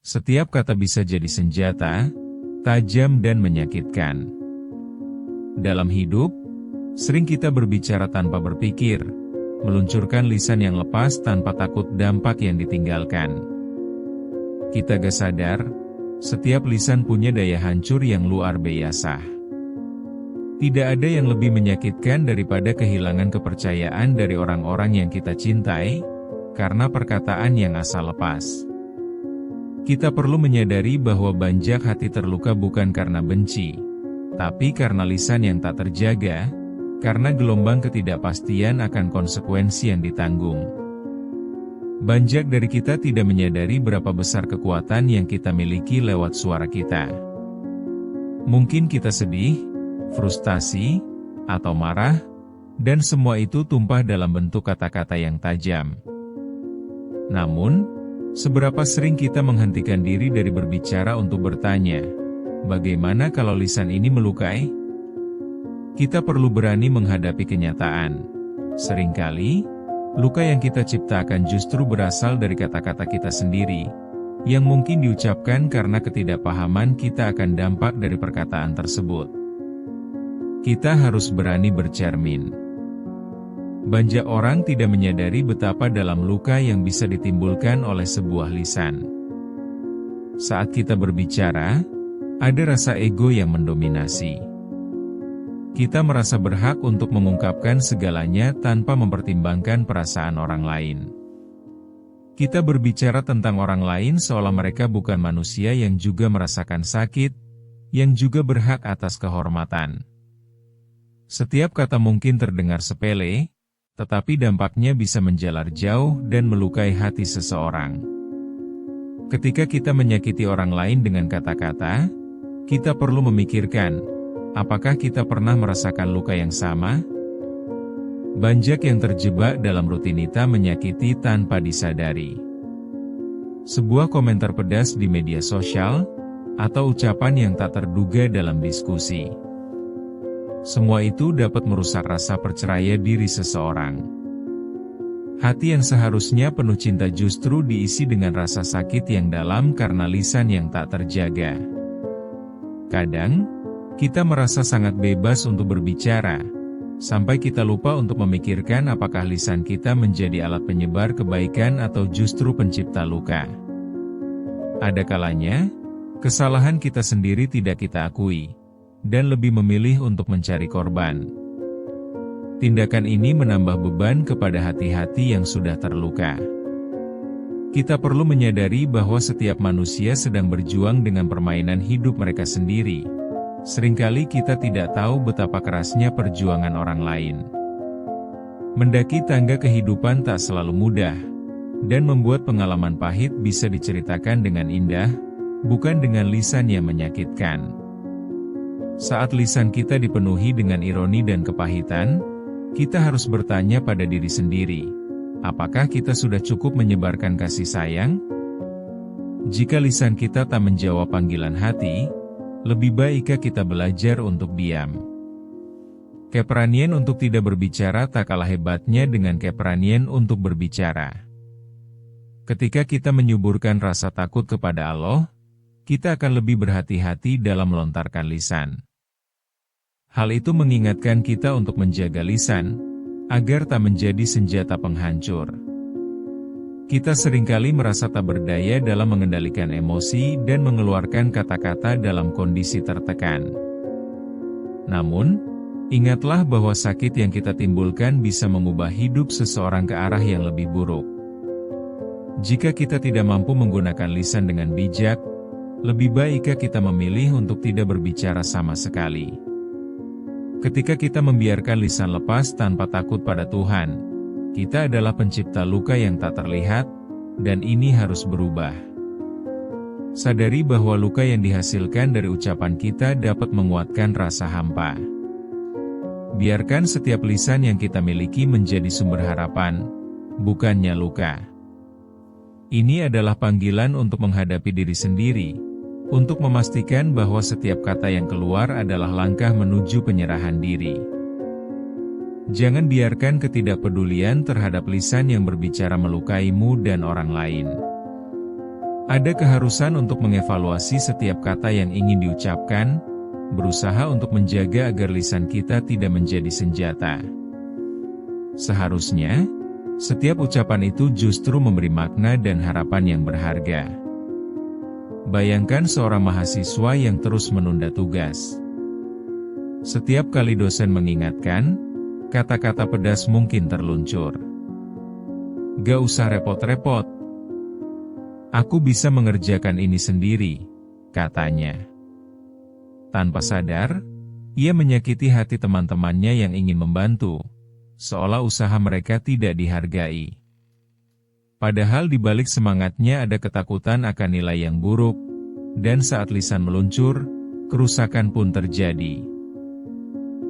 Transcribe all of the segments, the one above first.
Setiap kata bisa jadi senjata, tajam dan menyakitkan. Dalam hidup, sering kita berbicara tanpa berpikir, meluncurkan lisan yang lepas tanpa takut dampak yang ditinggalkan. Kita gak sadar, setiap lisan punya daya hancur yang luar biasa. Tidak ada yang lebih menyakitkan daripada kehilangan kepercayaan dari orang-orang yang kita cintai, karena perkataan yang asal lepas. Kita perlu menyadari bahwa banjak hati terluka bukan karena benci, tapi karena lisan yang tak terjaga, karena gelombang ketidakpastian akan konsekuensi yang ditanggung. Banjak dari kita tidak menyadari berapa besar kekuatan yang kita miliki lewat suara kita. Mungkin kita sedih, frustasi, atau marah, dan semua itu tumpah dalam bentuk kata-kata yang tajam. Namun, seberapa sering kita menghentikan diri dari berbicara untuk bertanya, bagaimana kalau lisan ini melukai? Kita perlu berani menghadapi kenyataan. Seringkali, luka yang kita ciptakan justru berasal dari kata-kata kita sendiri, yang mungkin diucapkan karena ketidakpahaman kita akan dampak dari perkataan tersebut. Kita harus berani bercermin. Banyak orang tidak menyadari betapa dalam luka yang bisa ditimbulkan oleh sebuah lisan. Saat kita berbicara, ada rasa ego yang mendominasi. Kita merasa berhak untuk mengungkapkan segalanya tanpa mempertimbangkan perasaan orang lain. Kita berbicara tentang orang lain seolah mereka bukan manusia yang juga merasakan sakit, yang juga berhak atas kehormatan. Setiap kata mungkin terdengar sepele, tetapi dampaknya bisa menjalar jauh dan melukai hati seseorang. Ketika kita menyakiti orang lain dengan kata-kata, kita perlu memikirkan, apakah kita pernah merasakan luka yang sama? Banyak yang terjebak dalam rutinitas menyakiti tanpa disadari. Sebuah komentar pedas di media sosial, atau ucapan yang tak terduga dalam diskusi. Semua itu dapat merusak rasa percaya diri seseorang. Hati yang seharusnya penuh cinta justru diisi dengan rasa sakit yang dalam karena lisan yang tak terjaga. Kadang, kita merasa sangat bebas untuk berbicara, sampai kita lupa untuk memikirkan apakah lisan kita menjadi alat penyebar kebaikan atau justru pencipta luka. Ada kalanya, kesalahan kita sendiri tidak kita akui, dan lebih memilih untuk mencari korban. Tindakan ini menambah beban kepada hati-hati yang sudah terluka. Kita perlu menyadari bahwa setiap manusia sedang berjuang dengan permainan hidup mereka sendiri. Seringkali kita tidak tahu betapa kerasnya perjuangan orang lain. Mendaki tangga kehidupan tak selalu mudah, dan membuat pengalaman pahit bisa diceritakan dengan indah, bukan dengan lisan yang menyakitkan. Saat lisan kita dipenuhi dengan ironi dan kepahitan, kita harus bertanya pada diri sendiri, apakah kita sudah cukup menyebarkan kasih sayang? Jika lisan kita tak menjawab panggilan hati, lebih baik kita belajar untuk diam. Keberanian untuk tidak berbicara tak kalah hebatnya dengan keberanian untuk berbicara. Ketika kita menyuburkan rasa takut kepada Allah, kita akan lebih berhati-hati dalam melontarkan lisan. Hal itu mengingatkan kita untuk menjaga lisan, agar tak menjadi senjata penghancur. Kita seringkali merasa tak berdaya dalam mengendalikan emosi dan mengeluarkan kata-kata dalam kondisi tertekan. Namun, ingatlah bahwa sakit yang kita timbulkan bisa mengubah hidup seseorang ke arah yang lebih buruk. Jika kita tidak mampu menggunakan lisan dengan bijak, lebih baik kita memilih untuk tidak berbicara sama sekali. Ketika kita membiarkan lisan lepas tanpa takut pada Tuhan, kita adalah pencipta luka yang tak terlihat, dan ini harus berubah. Sadari bahwa luka yang dihasilkan dari ucapan kita dapat menguatkan rasa hampa. Biarkan setiap lisan yang kita miliki menjadi sumber harapan, bukannya luka. Ini adalah panggilan untuk menghadapi diri sendiri, untuk memastikan bahwa setiap kata yang keluar adalah langkah menuju penyerahan diri. Jangan biarkan ketidakpedulian terhadap lisan yang berbicara melukaimu dan orang lain. Ada keharusan untuk mengevaluasi setiap kata yang ingin diucapkan, berusaha untuk menjaga agar lisan kita tidak menjadi senjata. Seharusnya, setiap ucapan itu justru memberi makna dan harapan yang berharga. Bayangkan seorang mahasiswa yang terus menunda tugas. Setiap kali dosen mengingatkan, kata-kata pedas mungkin terluncur. "Gak usah repot-repot. Aku bisa mengerjakan ini sendiri," katanya. Tanpa sadar, ia menyakiti hati teman-temannya yang ingin membantu, seolah usaha mereka tidak dihargai. Padahal di balik semangatnya ada ketakutan akan nilai yang buruk, dan saat lisan meluncur, kerusakan pun terjadi.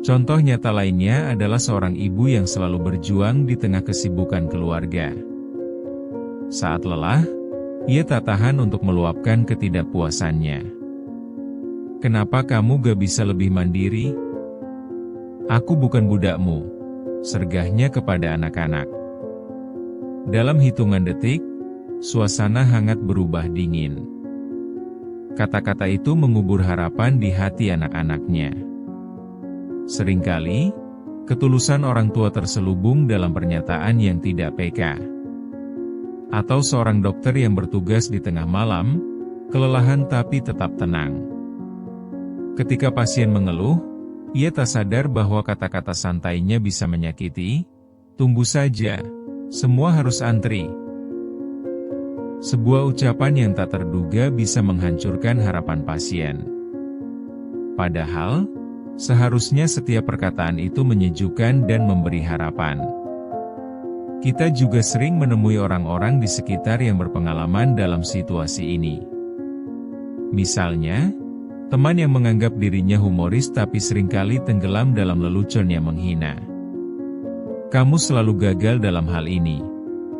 Contoh nyata lainnya adalah seorang ibu yang selalu berjuang di tengah kesibukan keluarga. Saat lelah, ia tak tahan untuk meluapkan ketidakpuasannya. "Kenapa kamu gak bisa lebih mandiri? Aku bukan budakmu," sergahnya kepada anak-anak. Dalam hitungan detik, suasana hangat berubah dingin. Kata-kata itu mengubur harapan di hati anak-anaknya. Seringkali, ketulusan orang tua terselubung dalam pernyataan yang tidak peka. Atau seorang dokter yang bertugas di tengah malam, kelelahan tapi tetap tenang. Ketika pasien mengeluh, ia tak sadar bahwa kata-kata santainya bisa menyakiti. "Tunggu saja, semua harus antri." Sebuah ucapan yang tak terduga bisa menghancurkan harapan pasien. Padahal, seharusnya setiap perkataan itu menyejukkan dan memberi harapan. Kita juga sering menemui orang-orang di sekitar yang berpengalaman dalam situasi ini. Misalnya, teman yang menganggap dirinya humoris tapi seringkali tenggelam dalam lelucon yang menghina. "Kamu selalu gagal dalam hal ini,"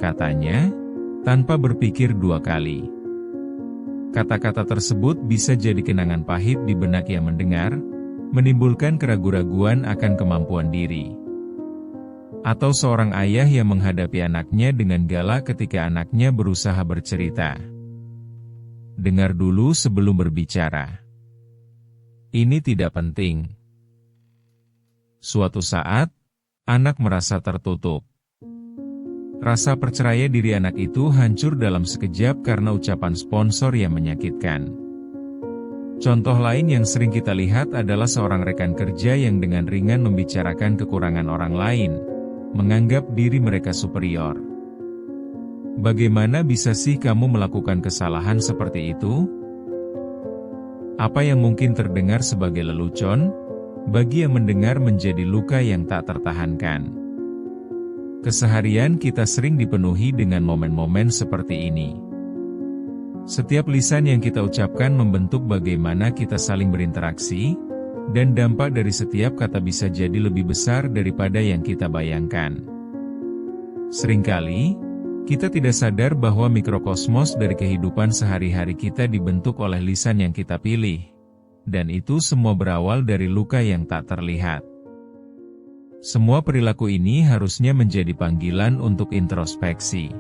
katanya, tanpa berpikir dua kali. Kata-kata tersebut bisa jadi kenangan pahit di benak yang mendengar, menimbulkan keraguan-raguan akan kemampuan diri. Atau seorang ayah yang menghadapi anaknya dengan galak ketika anaknya berusaha bercerita. "Dengar dulu sebelum berbicara. Ini tidak penting." Suatu saat, anak merasa tertutup. Rasa percaya diri anak itu hancur dalam sekejap karena ucapan sponsor yang menyakitkan. Contoh lain yang sering kita lihat adalah seorang rekan kerja yang dengan ringan membicarakan kekurangan orang lain, menganggap diri mereka superior. Bagaimana bisa sih kamu melakukan kesalahan seperti itu? Apa yang mungkin terdengar sebagai lelucon, bagi yang mendengar menjadi luka yang tak tertahankan. Keseharian kita sering dipenuhi dengan momen-momen seperti ini. Setiap lisan yang kita ucapkan membentuk bagaimana kita saling berinteraksi, dan dampak dari setiap kata bisa jadi lebih besar daripada yang kita bayangkan. Seringkali, kita tidak sadar bahwa mikrokosmos dari kehidupan sehari-hari kita dibentuk oleh lisan yang kita pilih. Dan itu semua berawal dari luka yang tak terlihat. Semua perilaku ini harusnya menjadi panggilan untuk introspeksi.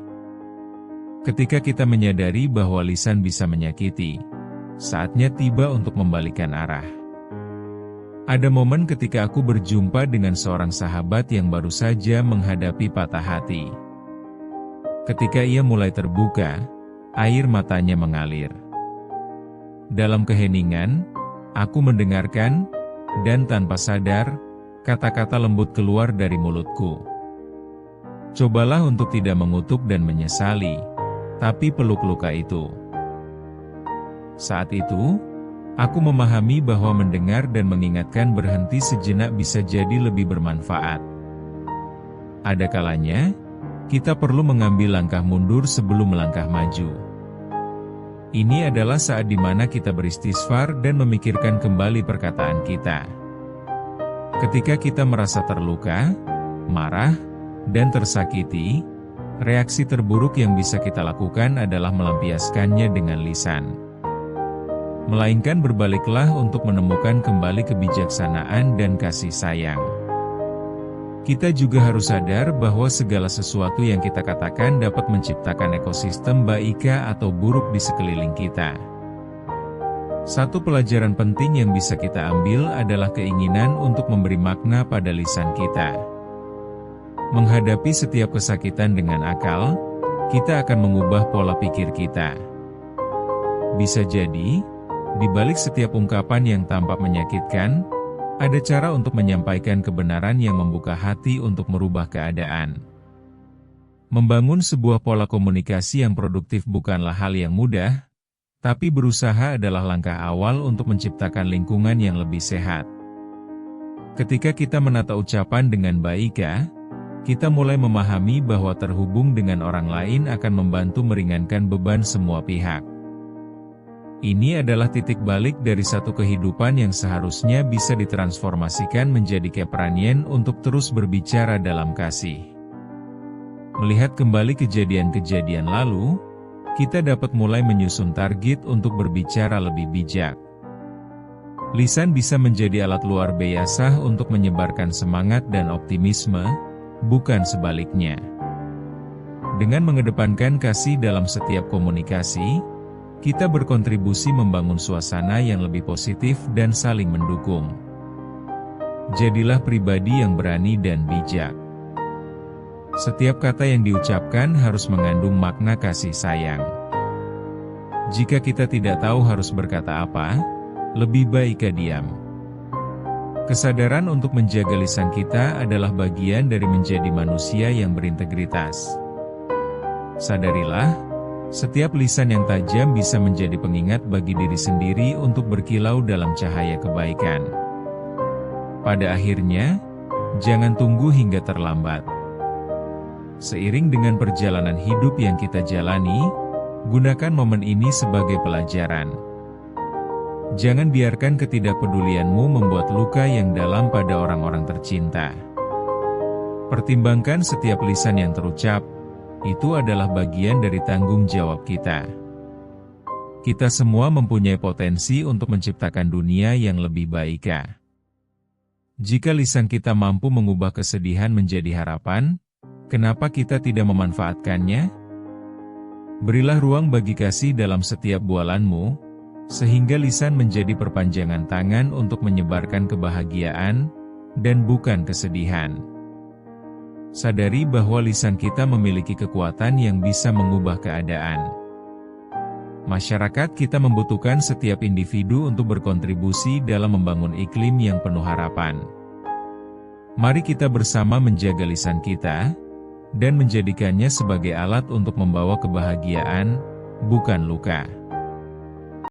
Ketika kita menyadari bahwa lisan bisa menyakiti, saatnya tiba untuk membalikan arah. Ada momen ketika aku berjumpa dengan seorang sahabat yang baru saja menghadapi patah hati. Ketika ia mulai terbuka, air matanya mengalir. Dalam keheningan, aku mendengarkan, dan tanpa sadar, kata-kata lembut keluar dari mulutku. Cobalah untuk tidak mengutuk dan menyesali, tapi peluk luka itu. Saat itu, aku memahami bahwa mendengar dan mengingatkan berhenti sejenak bisa jadi lebih bermanfaat. Ada kalanya, kita perlu mengambil langkah mundur sebelum melangkah maju. Ini adalah saat di mana kita beristisghfar dan memikirkan kembali perkataan kita. Ketika kita merasa terluka, marah, dan tersakiti, reaksi terburuk yang bisa kita lakukan adalah melampiaskannya dengan lisan. Melainkan berbaliklah untuk menemukan kembali kebijaksanaan dan kasih sayang. Kita juga harus sadar bahwa segala sesuatu yang kita katakan dapat menciptakan ekosistem baik atau buruk di sekeliling kita. Satu pelajaran penting yang bisa kita ambil adalah keinginan untuk memberi makna pada lisan kita. Menghadapi setiap kesakitan dengan akal, kita akan mengubah pola pikir kita. Bisa jadi, di balik setiap ungkapan yang tampak menyakitkan, ada cara untuk menyampaikan kebenaran yang membuka hati untuk merubah keadaan. Membangun sebuah pola komunikasi yang produktif bukanlah hal yang mudah, tapi berusaha adalah langkah awal untuk menciptakan lingkungan yang lebih sehat. Ketika kita menata ucapan dengan baik, kita mulai memahami bahwa terhubung dengan orang lain akan membantu meringankan beban semua pihak. Ini adalah titik balik dari satu kehidupan yang seharusnya bisa ditransformasikan menjadi keberanian untuk terus berbicara dalam kasih. Melihat kembali kejadian-kejadian lalu, kita dapat mulai menyusun target untuk berbicara lebih bijak. Lisan bisa menjadi alat luar biasa untuk menyebarkan semangat dan optimisme, bukan sebaliknya. Dengan mengedepankan kasih dalam setiap komunikasi, kita berkontribusi membangun suasana yang lebih positif dan saling mendukung. Jadilah pribadi yang berani dan bijak. Setiap kata yang diucapkan harus mengandung makna kasih sayang. Jika kita tidak tahu harus berkata apa, lebih baik diam. Kesadaran untuk menjaga lisan kita adalah bagian dari menjadi manusia yang berintegritas. Sadarilah, setiap lisan yang tajam bisa menjadi pengingat bagi diri sendiri untuk berkilau dalam cahaya kebaikan. Pada akhirnya, jangan tunggu hingga terlambat. Seiring dengan perjalanan hidup yang kita jalani, gunakan momen ini sebagai pelajaran. Jangan biarkan ketidakpedulianmu membuat luka yang dalam pada orang-orang tercinta. Pertimbangkan setiap lisan yang terucap. Itu adalah bagian dari tanggung jawab kita. Kita semua mempunyai potensi untuk menciptakan dunia yang lebih baik. Jika lisan kita mampu mengubah kesedihan menjadi harapan, kenapa kita tidak memanfaatkannya? Berilah ruang bagi kasih dalam setiap bualanmu, sehingga lisan menjadi perpanjangan tangan untuk menyebarkan kebahagiaan, dan bukan kesedihan. Sadari bahwa lisan kita memiliki kekuatan yang bisa mengubah keadaan. Masyarakat kita membutuhkan setiap individu untuk berkontribusi dalam membangun iklim yang penuh harapan. Mari kita bersama menjaga lisan kita, dan menjadikannya sebagai alat untuk membawa kebahagiaan, bukan luka.